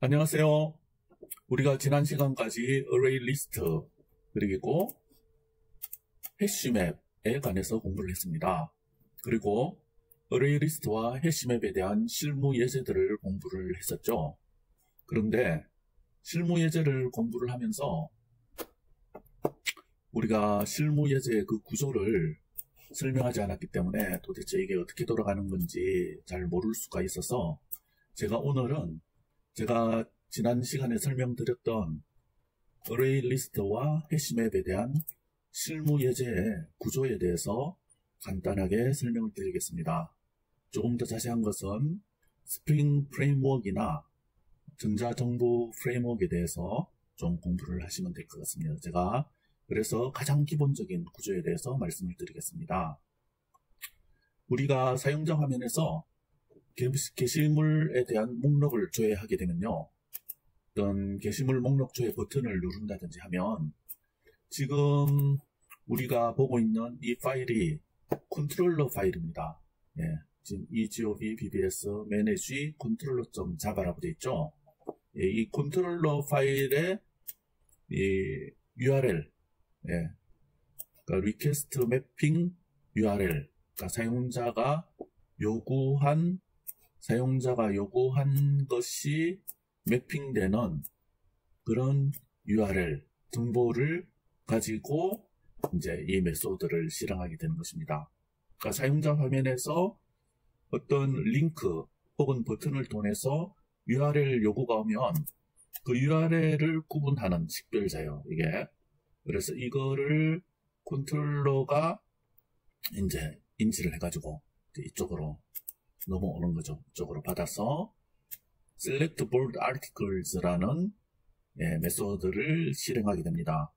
안녕하세요. 우리가 지난 시간까지 array 리스트 그리고 해시맵에 관해서 공부를 했습니다. 그리고 array 리스트와 해시맵에 대한 실무 예제들을 공부를 했었죠. 그런데 실무 예제를 공부를 하면서 우리가 실무 예제의 그 구조를 설명하지 않았기 때문에 도대체 이게 어떻게 돌아가는 건지 잘 모를 수가 있어서 제가 오늘은 제가 지난 시간에 설명드렸던 array 리스트와 해시맵에 대한 실무 예제의 구조에 대해서 간단하게 설명을 드리겠습니다. 조금 더 자세한 것은 스프링 프레임워크나 전자정보 프레임워크에 대해서 좀 공부를 하시면 될 것 같습니다. 제가 그래서 가장 기본적인 구조에 대해서 말씀을 드리겠습니다. 우리가 사용자 화면에서 게시물에 대한 목록을 조회하게 되면요, 어떤 게시물 목록 조회 버튼을 누른다든지 하면 지금 우리가 보고 있는 이 파일이 컨트롤러 파일입니다. 예, 지금 egob bbs manage controller.java라고 되어 있죠. 예, 이 컨트롤러 파일의 이 URL, 예, 그러니까 request mapping URL, 그러니까 사용자가 요구한 것이 매핑되는 그런 URL 정보를 가지고 이제 이 메소드를 실행하게 되는 것입니다. 그러니까 사용자 화면에서 어떤 링크 혹은 버튼을 통해서 URL 요구가 오면 그 URL을 구분하는 식별자예요, 이게. 그래서 이거를 컨트롤러가 이제 인지를 해가지고 이쪽으로 넘어오는 거죠. 이쪽으로 받아서 select bold articles라는 메소드를 실행하게 됩니다.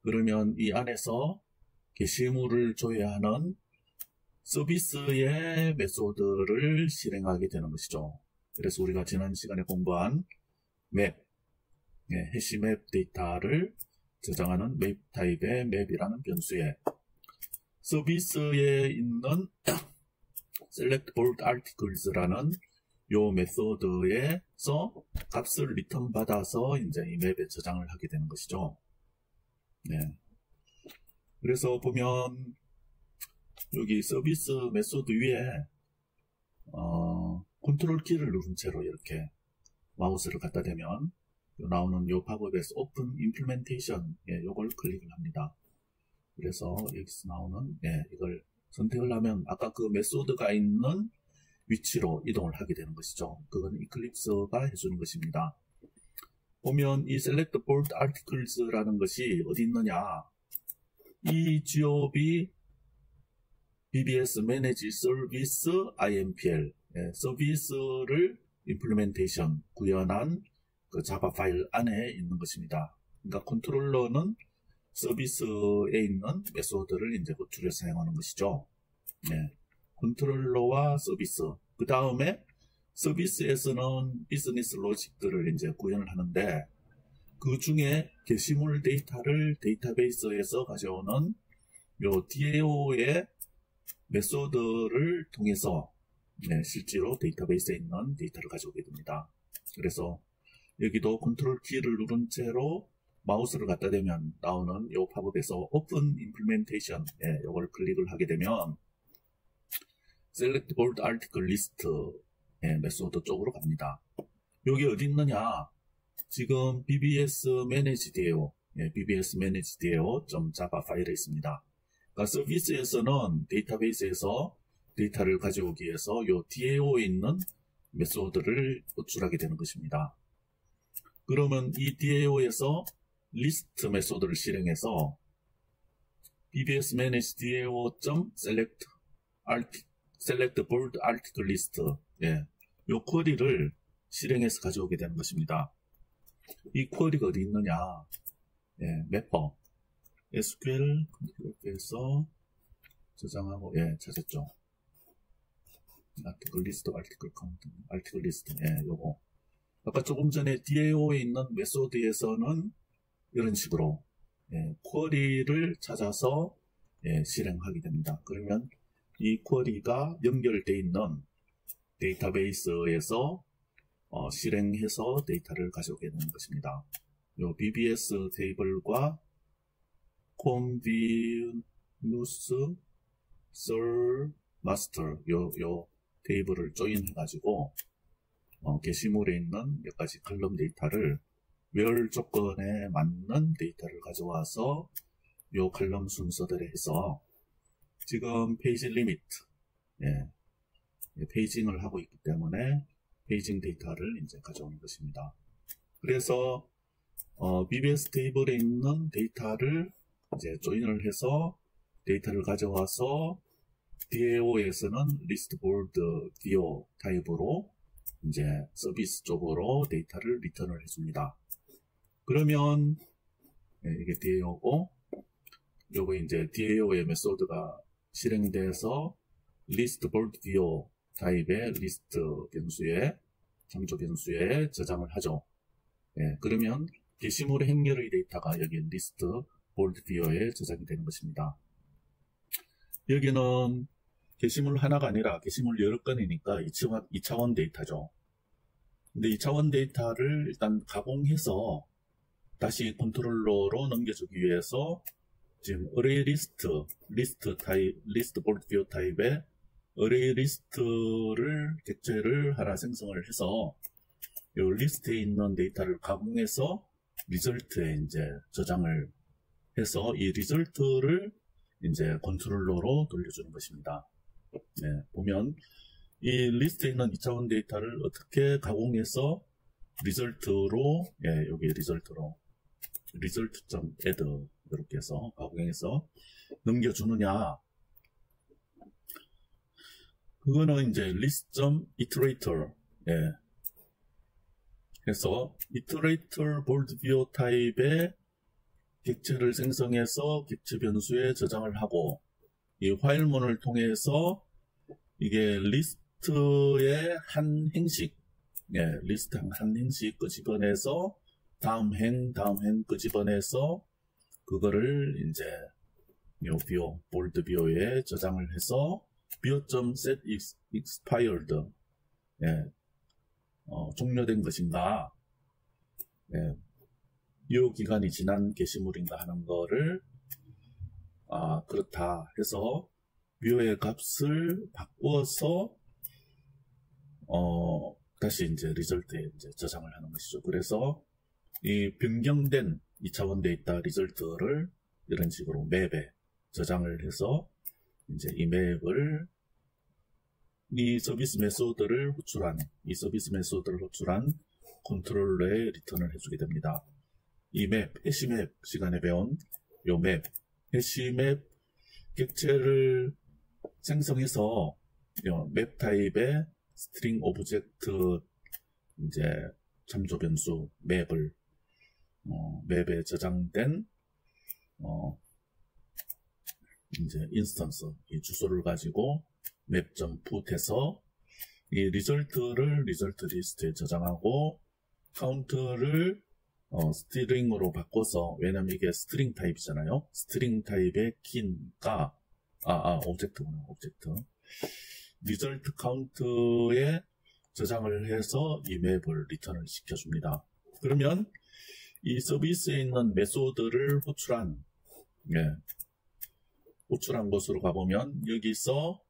그러면 이 안에서 게시물을 조회하는 서비스의 메소드를 실행하게 되는 것이죠. 그래서 우리가 지난 시간에 공부한 맵, 해시맵 데이터를 저장하는 맵 타입의 맵이라는 변수에 서비스에 있는 select bold articles라는 요 메소드에서 값을 리턴 받아서 이제 이 맵에 저장을 하게 되는 것이죠. 네. 그래서 보면 여기 서비스 메소드 위에 컨트롤 키를 누른 채로 이렇게 마우스를 갖다 대면 나오는 요 팝업에서 오픈 임플리멘테이션, 요걸 클릭을 합니다. 그래서 여기서 나오는 이걸 선택을 하면 아까 그 메소드가 있는 위치로 이동을 하게 되는 것이죠. 그건 이클립스가 해주는 것입니다. 보면 이 select bold articles라는 것이 어디 있느냐, 이 egob bbs manage service impl, 서비스를 implementation 구현한 그 자바 파일 안에 있는 것입니다. 그러니까 컨트롤러는 서비스에 있는 메소드를 이제 호출해서 사용하는 것이죠. 컨트롤러와 서비스. 그 다음에 서비스에서는 비즈니스 로직들을 이제 구현을 하는데, 그 중에 게시물 데이터를 데이터베이스에서 가져오는 요 DAO의 메소드를 통해서 실제로 데이터베이스에 있는 데이터를 가져오게 됩니다. 그래서 여기도 컨트롤 키를 누른 채로 마우스를 갖다 대면 나오는 요 팝업에서 오픈 임플리멘테이션, 요걸 클릭을 하게 되면 select bold article list 메소드 쪽으로 갑니다. 여기 어디 있느냐, 지금 bbs manage DAO, bbs manage DAO.java 파일에 있습니다. 그러니까 서비스에서는 데이터베이스에서 데이터를 가져오기 위해서 요 DAO에 있는 메소드를 호출하게 되는 것입니다. 그러면 이 DAO에서 리스트 메소드를 실행해서 bbs manage DAO.select bold article list, 요 쿼리를 실행해서 가져오게 되는 것입니다. 이 쿼리가 어디 있느냐, 매퍼 SQL 컨트롤에서 저장하고, 찾았죠. article list, article count, article list, 요거. 아까 조금 전에 DAO에 있는 메소드에서는 이런 식으로 쿼리를 찾아서 실행하게 됩니다. 그러면 이 쿼리가 연결되어 있는 데이터베이스에서 실행해서 데이터를 가져오게 되는 것입니다. 요 BBS 테이블과 convenience ser master 요 테이블을 조인해 가지고 게시물에 있는 몇 가지 컬럼 데이터를 멸 조건에 맞는 데이터를 가져와서 요 컬럼 순서대로 해서 지금 페이지 리미트 페이징을 하고 있기 때문에 페이징 데이터를 이제 가져오는 것입니다. 그래서 BBS 테이블에 있는 데이터를 이제 조인을 해서 데이터를 가져와서 DAO에서는 리스트 볼드 VO 타입으로 이제 서비스 쪽으로 데이터를 리턴을 해줍니다. 그러면 이게 DAO고 요거 이제 DAO의 메소드가 실행돼서 리스트 볼드 VO 타입의 리스트 변수에 참조 변수에 저장을 하죠. 그러면 게시물의 행렬의 데이터가 여기 리스트 볼드 VO에 저장이 되는 것입니다. 여기는 게시물 하나가 아니라 게시물 여러 건이니까 2차원 데이터죠. 근데 2차원 데이터를 일단 가공해서 다시 컨트롤러로 넘겨주기 위해서 지금 어레이 리스트 타입, 리스트 볼드 VO 타입의 어레이 리스트를 객체를 하나 생성을 해서 이 리스트에 있는 데이터를 가공해서 리절트에 이제 저장을 해서 이 리절트를 이제 컨트롤러로 돌려주는 것입니다. 보면 이 리스트에 있는 2차원 데이터를 어떻게 가공해서 리절트로 여기 리절트로 result.add 이렇게 해서 가공해서 넘겨주느냐, 그거는 이제 list.iterator 해서 iterator bold VO 타입의 객체를 생성해서 객체 변수에 저장을 하고 이 화일문을 통해서 이게 리스트의 한 행식, 리스트 한 행식 끄집어내서 다음 행 끄집어내서 그거를 이제 요 VO, bold VO에 저장을 해서 VO.set expired 종료된 것인가, 이 기간이 지난 게시물인가 하는 거를 그렇다 해서 VO의 값을 바꾸어서 다시 이제 리절트에 이제 저장을 하는 것이죠. 그래서 이 변경된 2차원 데이터 리절트를 이런 식으로 맵에 저장을 해서 이제 이 맵을 이 서비스 메소드를 호출한 컨트롤러에 리턴을 해주게 됩니다. 이 맵, 해시맵 시간에 배운 요 맵, 해시맵 객체를 생성해서 요 맵 타입의 스트링 오브젝트 이제 참조 변수 맵을 맵에 저장된 이제 인스턴스 이 주소를 가지고 map.put 해서 이 리절트를 리절트 리스트에 저장하고 카운트를 스트링으로 바꿔서, 왜냐면 이게 스트링 타입이잖아요. 스트링 타입의 키가 오브젝트구나. 오브젝트 리절트 카운트에 저장을 해서 이 맵을 리턴을 시켜줍니다. 그러면 이 서비스에 있는 메소드를 호출한 곳으로 가보면 여기서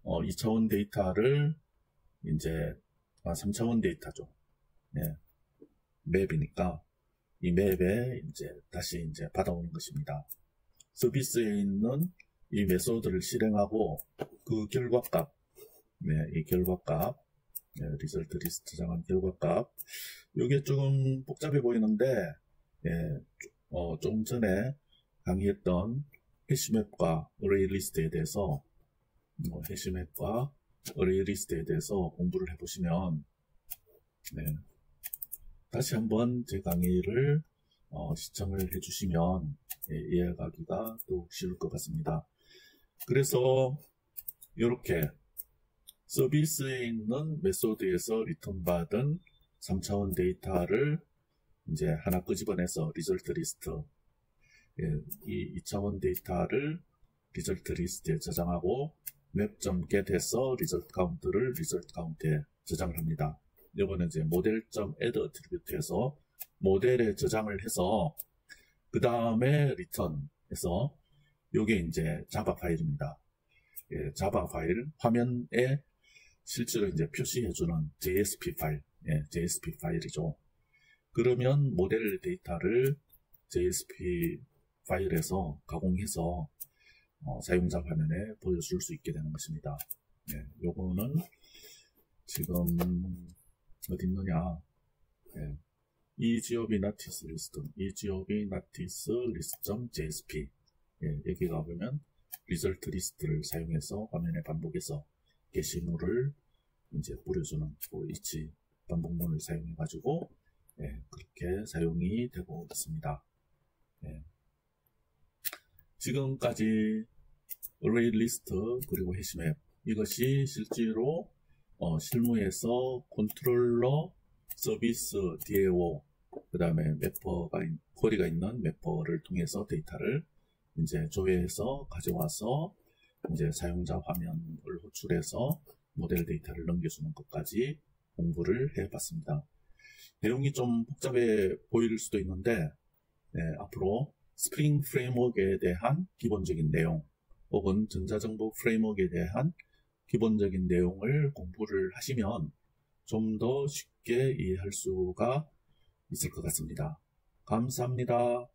2차원 데이터를 이제 3차원 데이터죠. 맵이니까 이 맵에 이제 다시 이제 받아오는 것입니다. 서비스에 있는 이 메소드를 실행하고 그 결과값, 이 결과값, 리절트 리스트 저장한 결과값, 이게 조금 복잡해 보이는데 좀 전에 강의했던 해시맵과 어레이 리스트에 대해서 공부를 해보시면 다시 한번 제 강의를 시청을 해주시면 이해하기가 더욱 쉬울 것 같습니다. 그래서 이렇게 서비스에 있는 메소드에서 리턴받은 3차원 데이터를 이제 하나 끄집어내서 리절트 리스트, 이 2차원 데이터를 리절트 리스트에 저장하고 map.get 해서 리절트 카운트를 리절트 카운트에 저장을 합니다. 요거는 이제 model.add attribute에서 모델에 저장을 해서 그 다음에 return해서 요게 이제 자바 파일입니다. 예, 자바 파일 화면에 실제로 이제 표시해주는 JSP 파일, 예, JSP 파일이죠. 그러면 모델 데이터를 JSP 파일에서 가공해서 사용자 화면에 보여줄 수 있게 되는 것입니다. 예, 요거는 지금 어디 있느냐? 예, EGOB Notice List, EGOB Notice List.jsp. 예, 여기 가보면 리절트 리스트를 사용해서 화면에 반복해서 게시물을 이제 뿌려주는 그 이치 반복문을 사용해 가지고 예, 그렇게 사용이 되고 있습니다. 예. 지금까지 array list 그리고 해시맵 이것이 실제로 실무에서 컨트롤러 서비스 DAO 그 다음에 쿼리가 있는 매퍼를 통해서 데이터를 이제 조회해서 가져와서 이제 사용자 화면을 호출해서 모델 데이터를 넘겨주는 것까지 공부를 해봤습니다. 내용이 좀 복잡해 보일 수도 있는데 앞으로 스프링 프레임워크에 대한 기본적인 내용 혹은 전자정보 프레임워크에 대한 기본적인 내용을 공부를 하시면 좀 더 쉽게 이해할 수가 있을 것 같습니다. 감사합니다.